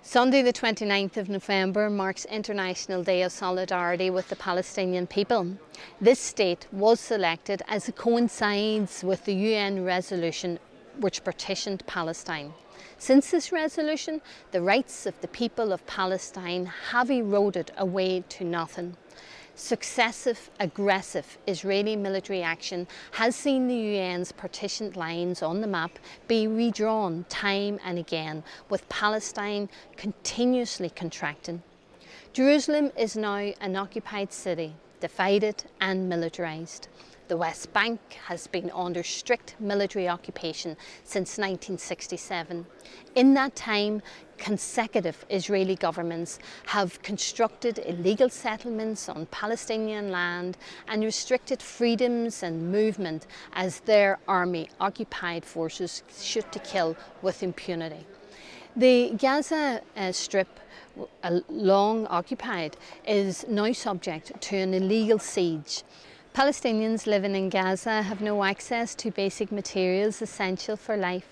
Sunday the 29th of November marks International Day of Solidarity with the Palestinian people. This date was selected as it coincides with the UN resolution which partitioned Palestine. Since this resolution, the rights of the people of Palestine have eroded away to nothing. Successive, aggressive Israeli military action has seen the UN's partitioned lines on the map be redrawn time and again, with Palestine continuously contracting. Jerusalem is now an occupied city, divided and militarised. The West Bank has been under strict military occupation since 1967. In that time, consecutive Israeli governments have constructed illegal settlements on Palestinian land and restricted freedoms and movement as their army occupied forces shoot to kill with impunity. The Gaza Strip, long occupied, is now subject to an illegal siege. Palestinians living in Gaza have no access to basic materials essential for life.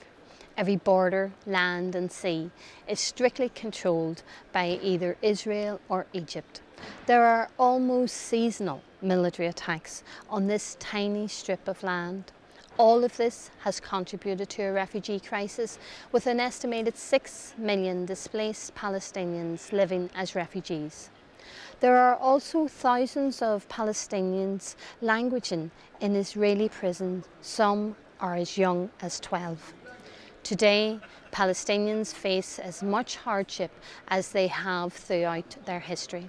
Every border, land and sea is strictly controlled by either Israel or Egypt. There are almost seasonal military attacks on this tiny strip of land. All of this has contributed to a refugee crisis, with an estimated 6 million displaced Palestinians living as refugees. There are also thousands of Palestinians languishing in Israeli prisons. Some are as young as 12. Today, Palestinians face as much hardship as they have throughout their history.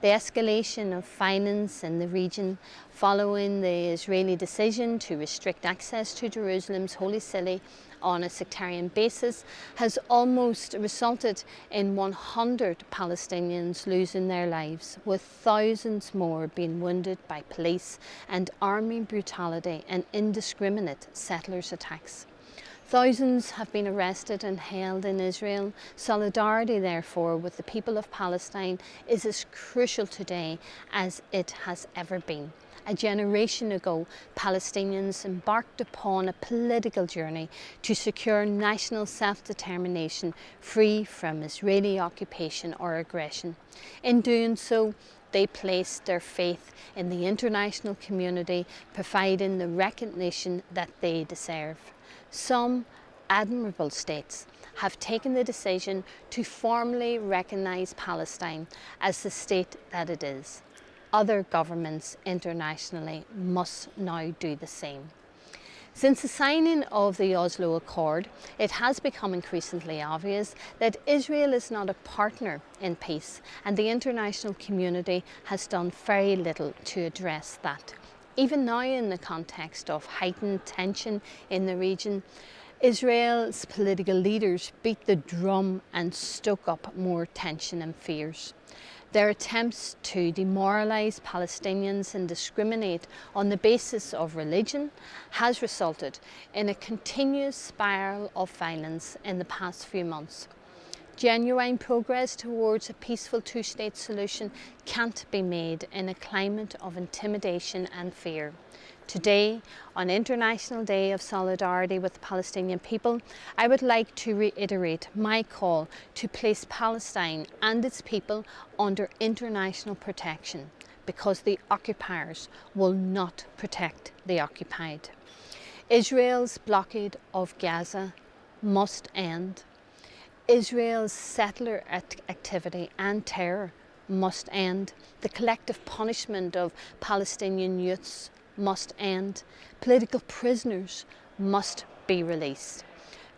The escalation of violence in the region following the Israeli decision to restrict access to Jerusalem's holy city on a sectarian basis has almost resulted in 100 Palestinians losing their lives, with thousands more being wounded by police and army brutality and indiscriminate settlers' attacks. Thousands have been arrested and held in Israel. Solidarity, therefore, with the people of Palestine is as crucial today as it has ever been. A generation ago, Palestinians embarked upon a political journey to secure national self-determination free from Israeli occupation or aggression. In doing so, they placed their faith in the international community, providing the recognition that they deserve. Some admirable states have taken the decision to formally recognise Palestine as the state that it is. Other governments internationally must now do the same. Since the signing of the Oslo Accord, it has become increasingly obvious that Israel is not a partner in peace, and the international community has done very little to address that. Even now, in the context of heightened tension in the region, Israel's political leaders beat the drum and stoke up more tension and fears. Their attempts to demoralise Palestinians and discriminate on the basis of religion has resulted in a continuous spiral of violence in the past few months. Genuine progress towards a peaceful two-state solution can't be made in a climate of intimidation and fear. Today, on International Day of Solidarity with the Palestinian people, I would like to reiterate my call to place Palestine and its people under international protection, because the occupiers will not protect the occupied. Israel's blockade of Gaza must end. Israel's settler activity and terror must end. The collective punishment of Palestinian youths must end. Political prisoners must be released.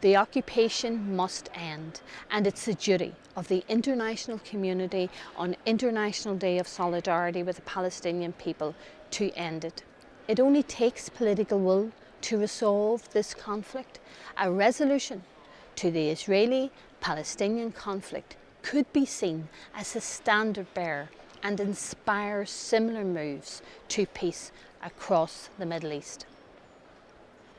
The occupation must end, and it's the duty of the international community on International Day of Solidarity with the Palestinian people to end it. It only takes political will to resolve this conflict. A resolution to the Israeli-Palestinian conflict could be seen as a standard bearer and inspire similar moves to peace across the Middle East.